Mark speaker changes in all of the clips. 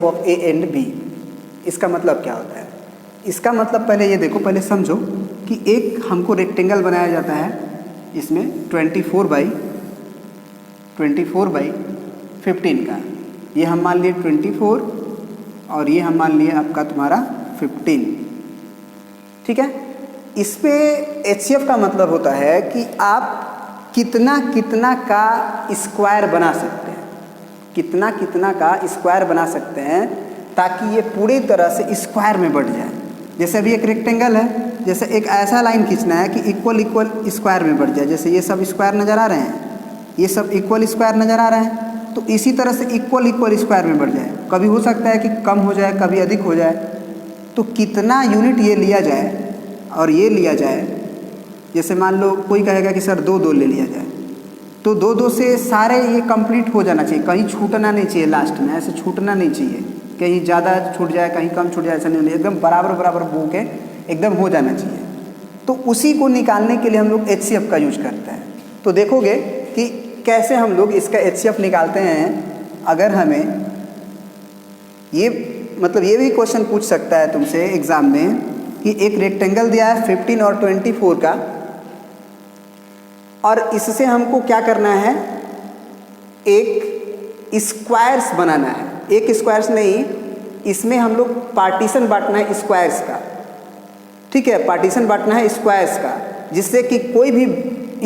Speaker 1: Of A and B. इसका मतलब क्या होता है? इसका मतलब पहले ये देखो, पहले समझो कि एक हमको रेक्टेंगल बनाया जाता है, इसमें 24 बाई 15 का, ये हम मान लिए 24 और ये हम मान लिए आपका तुम्हारा 15, ठीक है। इस पे HCF का मतलब होता है कि आप कितना कितना का स्क्वायर बना सकते हैं, कितना कितना का स्क्वायर बना सकते हैं ताकि ये पूरी तरह से स्क्वायर में बढ़ जाए। जैसे अभी एक रेक्टेंगल है, जैसे एक ऐसा लाइन खींचना है कि इक्वल इक्वल स्क्वायर में बढ़ जाए। जैसे ये सब स्क्वायर नज़र आ रहे हैं, ये सब इक्वल स्क्वायर नज़र आ रहे हैं, तो इसी तरह से इक्वल इक्वल स्क्वायर में बढ़ जाए। कभी हो सकता है कि कम हो जाए, कभी अधिक हो जाए। तो कितना यूनिट ये लिया जाए और ये लिया जाए, जैसे मान लो कोई कहेगा कि सर 2 ले लिया जाए, तो 2 से सारे ये कंप्लीट हो जाना चाहिए, कहीं छूटना नहीं चाहिए। लास्ट में ऐसे छूटना नहीं चाहिए, कहीं ज़्यादा छूट जाए कहीं कम छूट जाए, ऐसा नहीं होना, एकदम बराबर बराबर बो के एकदम हो जाना चाहिए। तो उसी को निकालने के लिए हम लोग HCF का यूज करते हैं। तो देखोगे कि कैसे हम लोग इसका HCF निकालते हैं। अगर हमें ये मतलब ये भी क्वेश्चन पूछ सकता है तुमसे एग्ज़ाम में कि एक रेक्टेंगल दिया है 15 और 24 का, और इससे हमको क्या करना है, एक स्क्वायर्स बनाना है। एक स्क्वायर्स नहीं, इसमें हम लोग पार्टीशन बांटना है स्क्वायर्स का, ठीक है, पार्टीशन बांटना है स्क्वायर्स का, जिससे कि कोई भी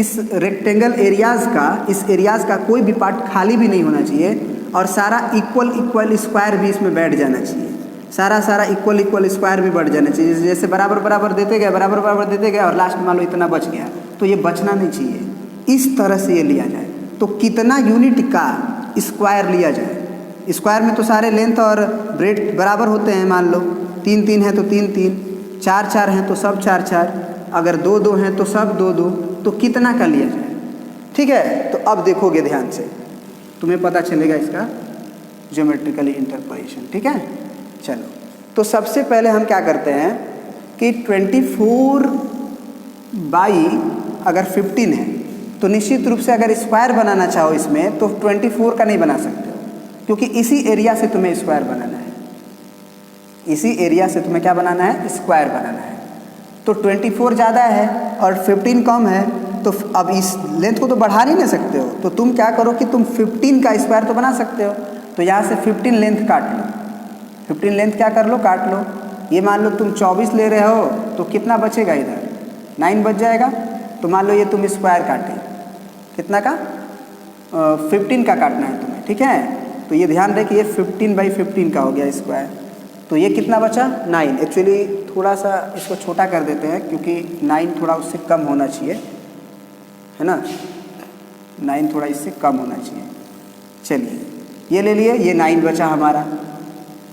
Speaker 1: इस रेक्टेंगल एरियाज़ का, इस एरियाज़ का कोई भी पार्ट खाली भी नहीं होना चाहिए और सारा इक्वल इक्वल स्क्वायर भी इसमें बैठ जाना चाहिए। सारा इक्वल इक्वल स्क्वायर भी बढ़ जाना चाहिए। जैसे बराबर बराबर देते गए, बराबर बराबर देते गए और लास्ट मान लो इतना बच गया, तो ये बचना नहीं चाहिए। इस तरह से ये लिया जाए। तो कितना यूनिट का स्क्वायर लिया जाए? स्क्वायर में तो सारे लेंथ और ब्रेड बराबर होते हैं। मान लो 3 है तो 3, 4 हैं तो सब 4, अगर 2 हैं तो सब 2, तो कितना का लिया जाए, ठीक है। तो अब देखोगे ध्यान से, तुम्हें पता चलेगा इसका ज्योमेट्रिकली इंटरपोलेशन, ठीक है। चलो, तो सबसे पहले हम क्या करते हैं कि 24 बाई अगर 15 है, तो निश्चित रूप से अगर स्क्वायर बनाना चाहो इसमें तो 24 का नहीं बना सकते हो, क्योंकि इसी एरिया से तुम्हें स्क्वायर बनाना है। इसी एरिया से तुम्हें क्या बनाना है? स्क्वायर बनाना है। तो 24 ज़्यादा है और 15 कम है, तो अब इस लेंथ को तो बढ़ा नहीं ना सकते हो। तो तुम क्या करो कि तुम 15 का स्क्वायर तो बना सकते हो। तो यहाँ से 15 लेंथ काट लो, 15 लेंथ क्या कर लो, काट लो। ये मान लो तुम 24 ले रहे हो, तो कितना बचेगा इधर? 9 बच जाएगा। तो मान लो ये तुम स्क्वायर काटे, कितना का? 15 का काटना है तुम्हें, ठीक है। तो ये ध्यान रहे कि ये 15 बाई 15 का हो गया स्क्वायर। तो ये कितना बचा? 9। एक्चुअली थोड़ा सा इसको छोटा कर देते हैं, क्योंकि 9 थोड़ा उससे कम होना चाहिए, है ना। 9 थोड़ा इससे कम होना चाहिए। चलिए, ये ले लिए, ये 9 बचा हमारा,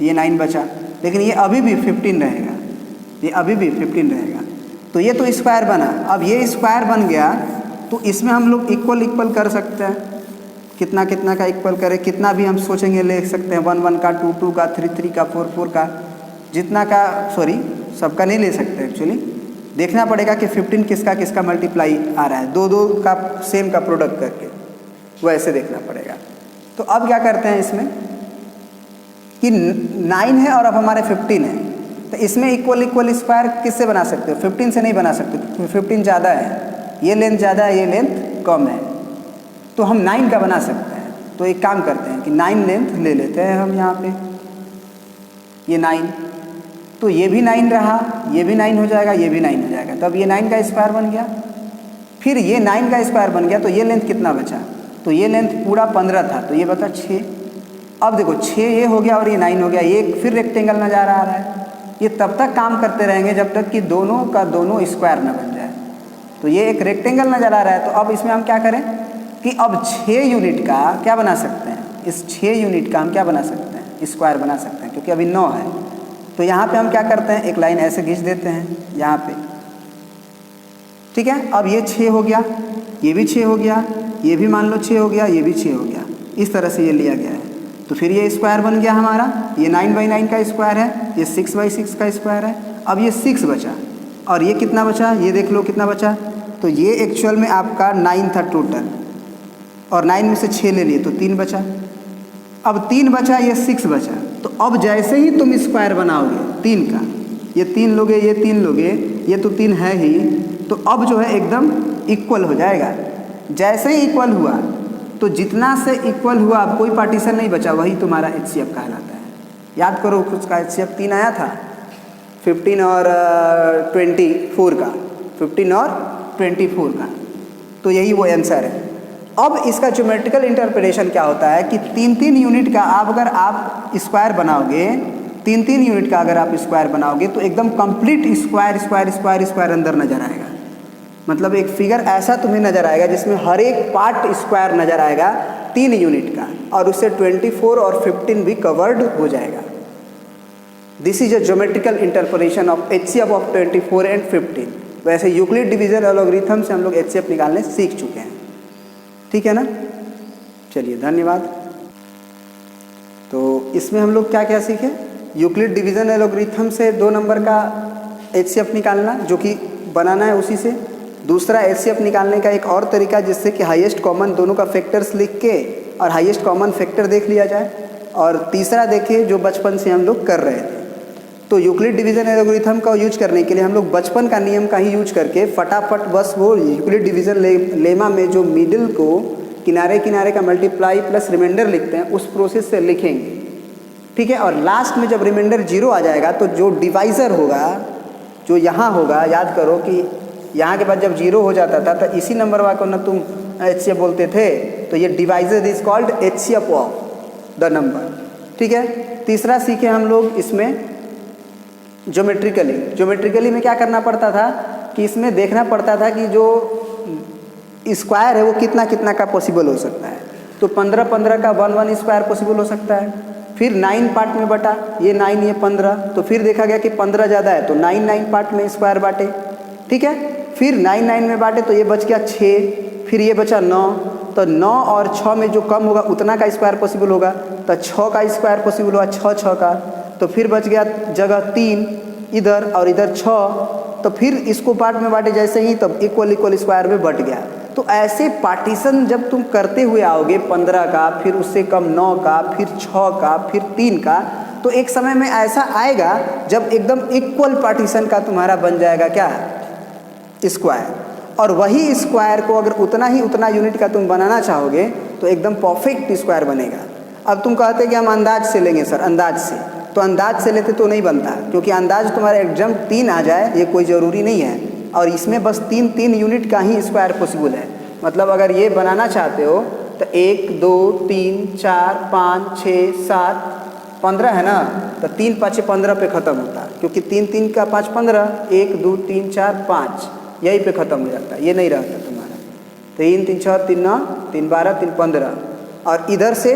Speaker 1: ये 9 बचा, लेकिन ये अभी भी 15 रहेगा, ये अभी भी 15 रहेगा। तो ये तो स्क्वायर बना। अब ये स्क्वायर बन गया, तो इसमें हम लोग इक्वल इक्वल कर सकते हैं। कितना कितना का इक्वल करें, कितना भी हम सोचेंगे ले सकते हैं। 1 1 का, 2 2 का, 3 3 का, 4 4 का, जितना का, सॉरी सबका नहीं ले सकते। एक्चुअली देखना पड़ेगा कि 15 किसका किसका मल्टीप्लाई आ रहा है, 2 2 का सेम का प्रोडक्ट करके, वैसे देखना पड़ेगा। तो अब क्या करते हैं इसमें कि 9 है और अब हमारे 15 है, तो इसमें इक्वल इक्वल स्क्वायर किससे बना सकते हो? 15 से नहीं बना सकते, क्योंकि 15 ज़्यादा है, ये लेंथ ज़्यादा है, ये लेंथ कम है। तो हम 9 का बना सकते हैं। तो एक काम करते हैं कि 9 लेंथ ले लेते हैं हम यहाँ पे, ये 9, तो ये भी 9 रहा, ये भी 9 हो जाएगा, ये भी 9 हो जाएगा। तो अब ये 9 का स्क्वायर बन गया, फिर ये 9 का स्क्वायर बन गया। तो ये लेंथ कितना बचा? तो ये लेंथ पूरा 15 था, तो ये बता 6। अब देखो 6 ये हो गया और ये 9 हो गया, ये फिर रेक्टेंगल नज़र आ रहा है। ये तब तक काम करते रहेंगे जब तक कि दोनों का दोनों स्क्वायर न बन जाए। तो ये एक रेक्टेंगल नज़र आ रहा है। तो अब इसमें हम क्या करें कि अब 6 यूनिट का क्या बना सकते हैं? इस 6 यूनिट का हम क्या बना सकते हैं? स्क्वायर बना सकते हैं, क्योंकि अभी 9 है। तो यहाँ पे हम क्या करते हैं, एक लाइन ऐसे खींच देते हैं यहाँ पे, ठीक है। अब ये 6 हो गया, ये भी 6 हो गया, ये भी मान लो 6 हो गया, ये भी 6 हो गया। इस तरह से ये लिया गया है। तो फिर ये स्क्वायर बन गया हमारा, ये 9 बाई 9 का स्क्वायर है, ये 6 बाई 6 का स्क्वायर है। अब ये 6 बचा, और ये कितना बचा? ये देख लो कितना बचा। तो ये एक्चुअल में आपका 9 था टोटल, और 9 में से 6 ले लिए तो 3 बचा। अब 3 बचा, ये 6 बचा, तो अब जैसे ही तुम स्क्वायर बनाओगे 3 का, ये 3 लोगे, ये 3 लोगे, ये तो 3 है ही, तो अब जो है एकदम इक्वल हो जाएगा। जैसे ही इक्वल हुआ तो जितना से इक्वल हुआ अब कोई पार्टीशन नहीं बचा, वही तुम्हारा HCF कहलाता है। याद करो उसका HCF 3 आया था, 15 और 24 का, 15 और 24 का, तो यही वो आंसर है। अब इसका ज्योमेट्रिकल इंटरप्रिटेशन क्या होता है कि 3-3 यूनिट का अगर आप स्क्वायर बनाओगे, 3-3 यूनिट का अगर आप स्क्वायर बनाओगे तो एकदम complete square square square square अंदर नजर आएगा। मतलब एक फिगर ऐसा तुम्हें नजर आएगा जिसमें हर एक पार्ट स्क्वायर नजर आएगा 3 यूनिट का, और उससे 24 और 15 भी कवर्ड हो जाएगा। This is a geometrical interpretation of HCF of 24 and 15। वैसे यूक्लिड डिवीजन एल्गोरिथम से हम लोग HCF निकालने सीख चुके हैं, ठीक है ना। चलिए धन्यवाद। तो इसमें हम लोग क्या क्या सीखे, यूक्लिड डिवीजन एल्गोरिथम से 2 नंबर का HCF निकालना जो कि बनाना है उसी से। दूसरा HCF निकालने का एक और तरीका जिससे कि हाईएस्ट कॉमन दोनों का फैक्टर्स लिख के और हाईएस्ट कॉमन फैक्टर देख लिया जाए। और तीसरा देखिए जो बचपन से हम लोग कर रहे थे, तो यूक्लिड डिवीजन एल्गोरिथम का यूज करने के लिए हम लोग बचपन का नियम का ही यूज करके फटाफट बस वो यूक्लिड डिवीजन लेमा में जो मिडिल को किनारे किनारे का मल्टीप्लाई प्लस रिमाइंडर लिखते हैं उस प्रोसेस से लिखेंगे, ठीक है। और लास्ट में जब रिमाइंडर 0 आ जाएगा तो जो डिवाइज़र होगा जो यहाँ होगा, याद करो कि यहाँ के बाद जब 0 हो जाता था तो इसी नंबर वाला को ना तुम HCF बोलते थे, तो ये divisor is called HCF of the number, ठीक है। तीसरा सीखे हम लोग इसमें ज्योमेट्रिकली में क्या करना पड़ता था कि इसमें देखना पड़ता था कि जो स्क्वायर है वो कितना कितना का पॉसिबल हो सकता है। तो 15-15 का 1-1 स्क्वायर पॉसिबल हो सकता है। फिर 9 पार्ट में बटा, ये 9 ये 15, तो फिर देखा गया कि 15 ज़्यादा है तो 9 पार्ट में स्क्वायर बांटे, ठीक है। फिर 9 में बांटे तो ये बच गया 6, फिर ये बचा 9, तो 9 और 6 में जो कम होगा उतना का स्क्वायर पॉसिबल होगा, तो 6 का स्क्वायर पॉसिबल हुआ 6 का, तो फिर बच गया जगह 3 इधर और इधर 6, तो फिर इसको पार्ट में बांटे जैसे ही तब इक्वल स्क्वायर में बट गया। तो ऐसे पार्टीशन जब तुम करते हुए आओगे 15 का, फिर उससे कम 9 का, फिर 6 का, फिर 3 का, तो एक समय में ऐसा आएगा जब एकदम इक्वल पार्टीशन का तुम्हारा बन जाएगा क्या, स्क्वायर। और वही स्क्वायर को अगर उतना यूनिट का तुम बनाना चाहोगे तो एकदम परफेक्ट स्क्वायर बनेगा। अब तुम कहते कि हम अंदाज से लेंगे सर, अंदाज से, तो अंदाज से लेते तो नहीं बनता, क्योंकि अंदाज तुम्हारा एग्जाम 3 आ जाए ये कोई ज़रूरी नहीं है। और इसमें बस 3 यूनिट का ही स्क्वायर पॉसिबल है। मतलब अगर ये बनाना चाहते हो तो 1 2 3 4 5 6 7 15 है ना, तो 3 5 15 पे ख़त्म होता है, क्योंकि 3 का 5 15, 1 2 3 4 5 यहीं पे ख़त्म हो जाता है, ये नहीं रहता तुम्हारा। 3 3 6 3 9 3 12 3 15, और इधर से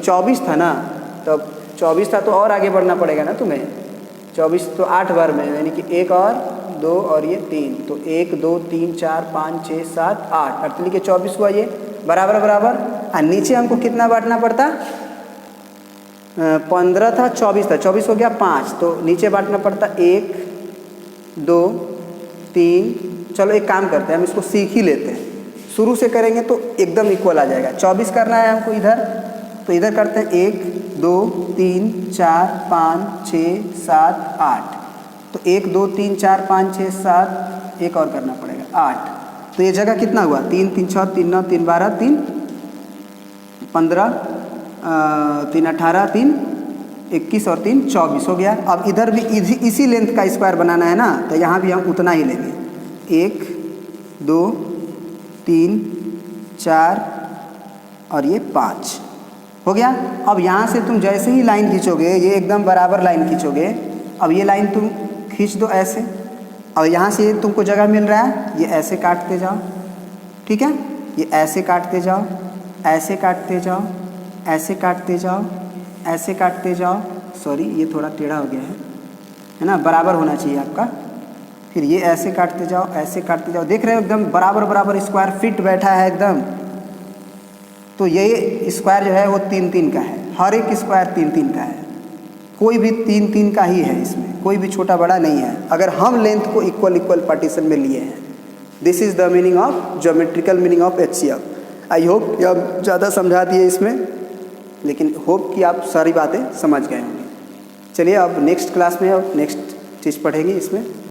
Speaker 1: 24 था ना, तब 24 था तो और आगे बढ़ना पड़ेगा ना तुम्हें। 24 तो 8 बार में, यानी कि 1 और 2 और ये 3, तो 1 2 3 4 5 6 7 8, 48 के 24 हुआ, ये बराबर बराबर। और नीचे हमको कितना बांटना पड़ता, 15 था 24 था, 24 हो गया 5, तो नीचे बांटना पड़ता 1 2 3। चलो एक काम करते हैं, हम इसको सीख ही लेते हैं, शुरू से करेंगे तो एकदम इक्वल आ जाएगा। 24 करना है हमको इधर, तो इधर करते हैं 1 2 3 4 5 6 7 8, तो 1 2 3 4 5 6 7, एक और करना पड़ेगा 8, तो ये जगह कितना हुआ, 3 3 6 3 9 3 12 3 15 3 18 3 21 और 3 24 हो गया। अब इधर भी इसी लेंथ का स्क्वायर बनाना है ना, तो यहाँ भी हम उतना ही लेंगे, 1 2 3 4 और ये 5 हो गया। अब यहाँ से तुम जैसे ही लाइन खींचोगे, ये एकदम बराबर लाइन खींचोगे, अब ये लाइन तुम खींच दो ऐसे, और यहाँ से तुमको जगह मिल रहा है, ये ऐसे काटते जाओ, ठीक है, ये ऐसे काटते जाओ, ऐसे काटते जाओ, ऐसे काटते जाओ, ऐसे काटते जाओ, सॉरी ये थोड़ा टेढ़ा हो गया है ना, बराबर होना चाहिए आपका। फिर ये ऐसे काटते जाओ, ऐसे काटते जाओ, देख रहे हो एकदम बराबर बराबर स्क्वायर फिट बैठा है एकदम। तो ये स्क्वायर जो है वो 3 का है, हर एक स्क्वायर 3 का है, कोई भी 3 का ही है, इसमें कोई भी छोटा बड़ा नहीं है, अगर हम लेंथ को इक्वल पार्टीशन में लिए हैं। This is the meaning of geometrical meaning of HCF। I hope ये अब ज़्यादा समझा दिए इसमें। लेकिन होप कि आप सारी बातें समझ गए होंगे। चलिए अब नेक्स्ट क्लास में अब नेक्स्ट चीज़ पढ़ेंगे इसमें।